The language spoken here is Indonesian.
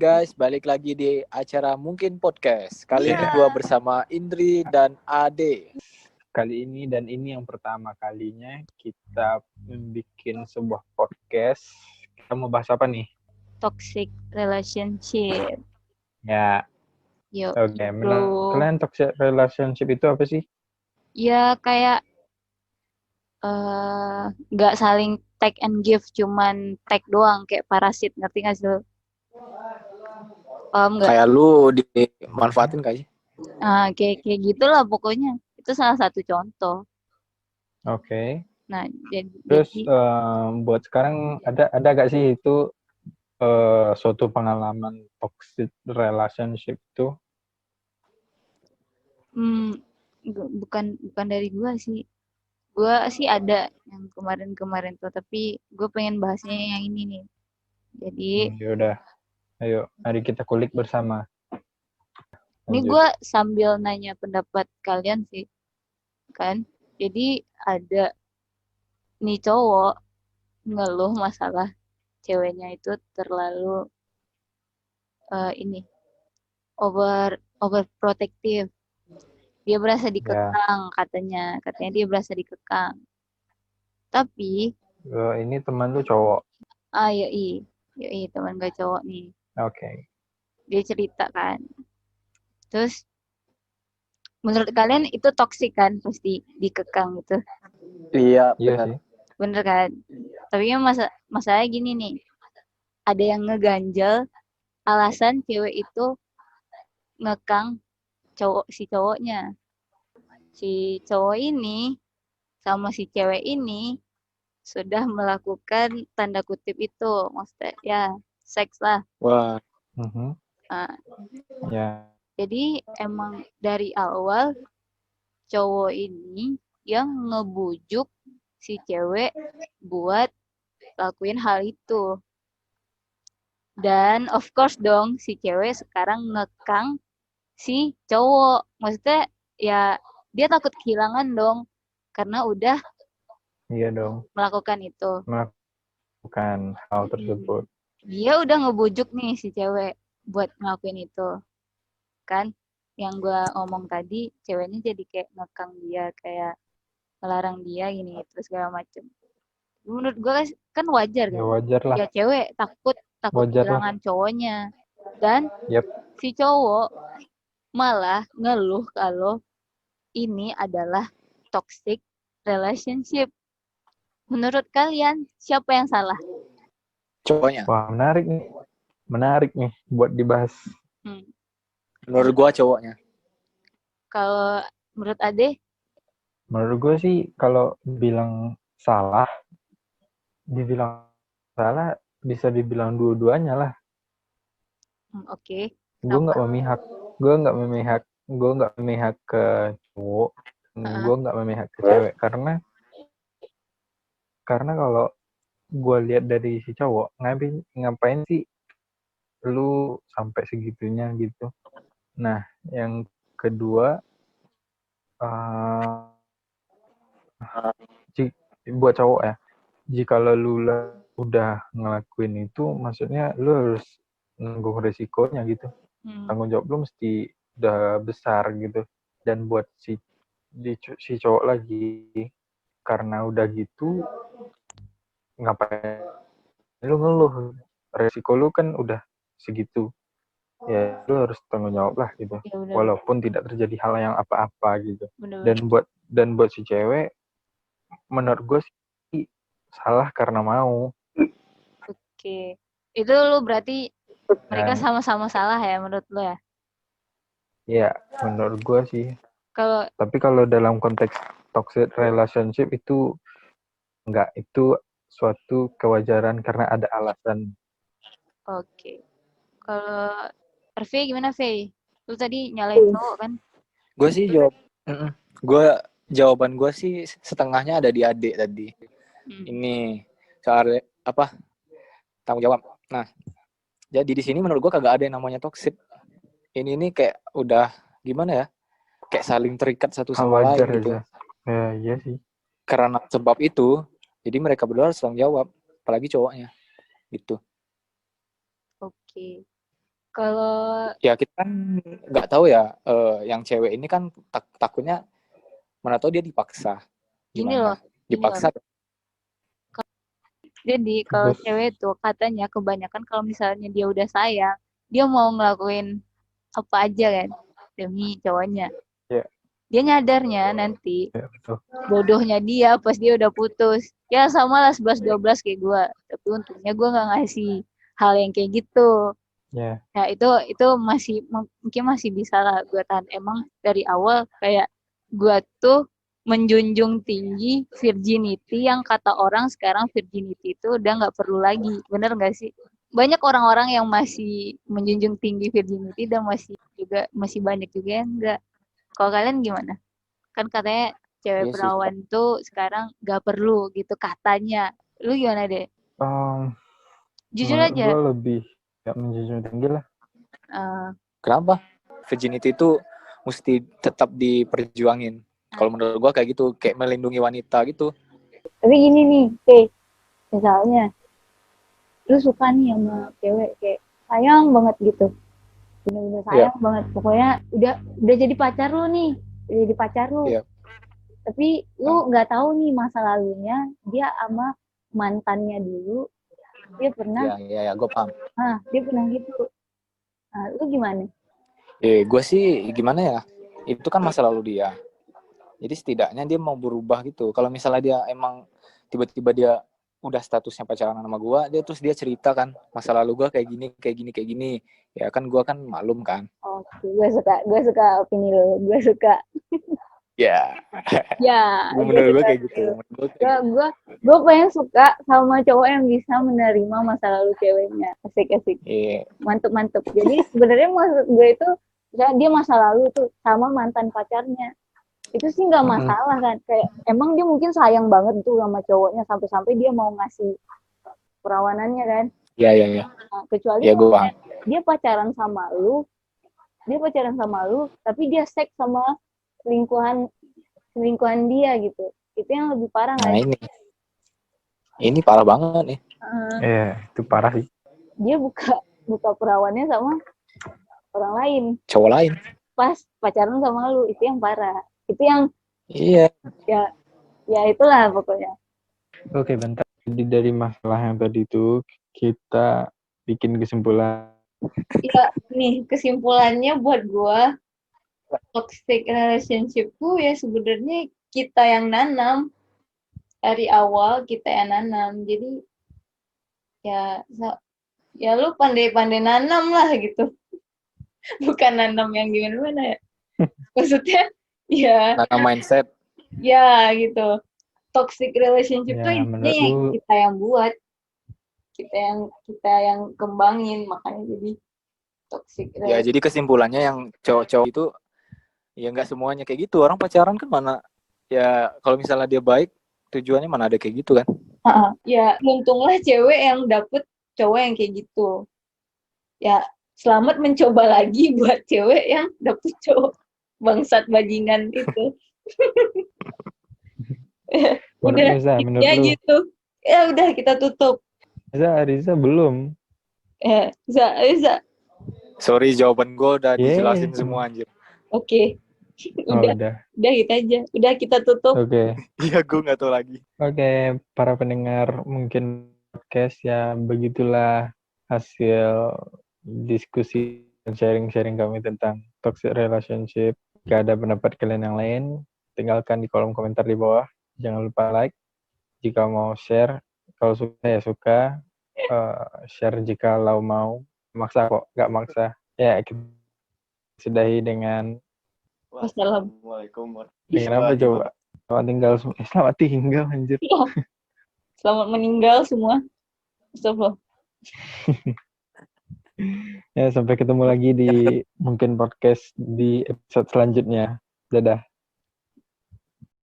Guys, balik lagi di acara Mungkin Podcast. Kali ini gua bersama Indri dan Ade. Kali ini dan ini yang pertama kalinya kita membuat sebuah podcast. Kita mau bahas apa nih? Toxic relationship. Ya, Yuk, oke. bro. Kalian toxic relationship itu apa sih? Ya kayak nggak saling take and give, cuman take doang kayak parasit, ngerti nggak sih lo? Paham nggak? Kayak lu dimanfaatin kayak. Kayak gitulah pokoknya. Itu salah satu contoh. Oke. Nah, Terus jadi buat sekarang ada gak sih itu suatu pengalaman toxic relationship itu? bukan dari gua sih. Gua sih ada yang kemarin-kemarin tuh, tapi gue pengen bahasnya yang ini nih. Jadi Yaudah, ayo mari kita kulik bersama. ini Lanjut. gue sambil nanya pendapat kalian sih, kan? Jadi ada nih cowok ngeluh masalah ceweknya itu terlalu ini over protective. Dia berasa dikekang, katanya dia berasa dikekang. Tapi Ini teman lu cowok. yoi teman gue cowok nih. Oke. Dia cerita kan. Terus menurut kalian itu toksik kan, pasti dikekang gitu. Iya, Iya benar. sih. Bener kan? Tapi kan masalahnya gini nih. Ada yang ngeganjel alasan cewek itu ngekang cowoknya. Si cowok ini sama si cewek ini sudah melakukan tanda kutip itu, maksudnya ya seks lah. Wah. Nah, Ya. jadi emang dari awal cowok ini yang ngebujuk si cewek buat lakuin hal itu. Dan of course dong si cewek sekarang ngekang si cowok. Maksudnya ya dia takut kehilangan dong karena udah Iya dong. melakukan itu. Melakukan hal tersebut. Dia udah ngebujuk nih si cewek buat ngelakuin itu. Kan yang gue omong tadi, ceweknya jadi kayak ngekang dia, kayak melarang dia gini itu segala macem. Menurut gue kan wajar Ya kan? wajar lah. Ya cewek takut Wajar lah. kehilangan cowoknya. Dan Yep. si cowok malah ngeluh kalau ini adalah toxic relationship. Menurut kalian siapa yang salah? Cowoknya. Wah, menarik nih buat dibahas. Menurut gua cowoknya. Kalau menurut Ade? Menurut gue sih kalau dibilang salah bisa dibilang dua-duanya lah. Oke. Gue nggak memihak ke cowok, gue nggak memihak ke cewek karena kalau gue lihat dari si cowok, ngapain sih lu sampai segitunya gitu. Nah, yang kedua, buat cowok ya, jika lu udah ngelakuin itu, maksudnya lu harus nanggung resikonya gitu. Tanggung jawab lu mesti udah besar gitu. Dan buat si cowok lagi, karena udah gitu, ngapain lu ngeluh, resiko lu kan udah segitu, ya lu harus tanggung jawab lah gitu, ya, walaupun tidak terjadi hal yang apa-apa gitu. Bener. Dan buat si cewek, menurut gue sih salah karena mau. Oke, itu lu berarti mereka sama-sama salah ya menurut lu ya? Ya, menurut gue sih. Tapi kalau dalam konteks toxic relationship itu enggak, itu suatu kewajaran karena ada alasan. Oke. Kalau V gimana V? Lu tadi nyalain cowok kan? Jawaban gue sih setengahnya ada di Ade tadi. Ini soal apa? Tanggung jawab. Nah, jadi di sini menurut gue kagak ada yang namanya toxic. Ini kayak udah gimana ya? Kayak saling terikat satu sama lain gitu. Ya, iya sih. Karena sebab itu, jadi mereka berdua harus tanggung jawab, apalagi cowoknya, gitu. Oke. Kalau Ya kita kan nggak tahu ya, yang cewek ini kan takutnya mana tahu dia dipaksa. gini Gimana? loh, Dipaksa. jadi kalau Terus cewek tuh katanya kebanyakan kalau misalnya dia udah sayang, dia mau ngelakuin apa aja kan demi cowoknya. ya, Dia nyadarnya nanti ya betul. bodohnya dia pas dia udah putus. Ya sama lah 11-12 kayak gue. Tapi untungnya gue nggak ngasih hal yang kayak gitu. Ya, Ya itu masih mungkin masih bisa lah gue tahan. Emang dari awal kayak gue tuh menjunjung tinggi virginity yang kata orang sekarang virginity itu udah nggak perlu lagi. Bener nggak sih? Banyak orang-orang yang masih menjunjung tinggi virginity dan masih banyak juga yang enggak. Kalau kalian gimana? Kan katanya cewek Iya sih. perawan tuh sekarang nggak perlu gitu katanya. Lu gimana deh? Jujur menurut aja. gue lebih gak menjunjung tinggi lah. Kenapa? Virginity itu mesti tetap diperjuangin. Kalau menurut gua kayak gitu, kayak melindungi wanita gitu. Tapi gini nih, misalnya lu suka nih sama cewek kayak sayang banget gitu, bener-bener sayang banget. Pokoknya udah jadi pacar lu nih, udah jadi pacar lu. Iya. Tapi lu nggak tahu nih masa lalunya dia sama mantannya dulu. Dia pernah, Iya, gua paham. dia pernah gitu. Nah, lu gimana? Gue sih gimana ya? Itu kan masa lalu dia. Jadi setidaknya dia mau berubah gitu. Kalau misalnya dia emang tiba-tiba dia udah statusnya pacaran sama gue, dia cerita kan masa lalu gue kayak gini. Ya kan gue kan maklum kan. Oke, gue suka opini lo. Gue suka. Ya. Ya, Menurut gue kayak gitu. Gue pengen suka sama cowok yang bisa menerima masa lalu ceweknya. Asik. Iya. Mantep. Jadi sebenarnya maksud gue itu, dia masa lalu tuh sama mantan pacarnya. Itu sih nggak masalah kan. Kayak emang dia mungkin sayang banget tuh sama cowoknya sampai-sampai dia mau ngasih perawanannya kan. Iya. Nah, kecuali Ya, dia pacaran sama lu, tapi dia seks sama selingkuhan dia gitu. Itu yang lebih parah nah kan? ini parah banget nih. Iya, itu parah sih. Dia buka perawannya sama orang lain. Cowok lain. Pas pacaran sama lu, itu yang parah. Itu yang Iya. Ya itulah pokoknya. Oke, bentar. Jadi dari masalah yang tadi itu kita bikin kesimpulan. Ya, nih kesimpulannya buat gua, toxic relationship tuh ya sebenarnya kita yang nanam. Dari awal kita yang nanam. Jadi ya lu pandai-pandai nanam lah gitu. Bukan nanam yang gimana ya. Maksudnya ya Nanam mindset. Ya gitu. Toxic relationship Ya, tuh intinya yang kita yang buat. Kita yang kembangin, makanya jadi toxic relationship. Ya, jadi kesimpulannya yang cowok-cowok itu ya nggak semuanya kayak gitu. Orang pacaran kan mana ya kalau misalnya dia baik, tujuannya mana ada kayak gitu kan. Ya untunglah cewek yang dapet cowok yang kayak gitu. Ya selamat mencoba lagi buat cewek yang dapet cowok bangsat bajingan itu. Udah ya gitu. Ya udah kita tutup. Riza belum. Riza. Sorry, jawaban gue udah dijelasin semua anjir. Oke. Udah gitu aja. Udah kita tutup. Oke. Iya, gue nggak tahu lagi. Oke, para pendengar mungkin podcast ya begitulah hasil diskusi dan sharing-sharing kami tentang toxic relationship. Jika ada pendapat kalian yang lain, tinggalkan di kolom komentar di bawah. Jangan lupa like. Jika mau share, kalau suka ya suka. Share jika mau. Maksa kok, nggak maksa. Ya, kita sudahi dengan Wassalamualaikum. Kenapa coba? Selamat tinggal anjir. Selamat meninggal semua. Astagfirullah. Ya, sampai ketemu lagi di mungkin podcast di episode selanjutnya. Dadah.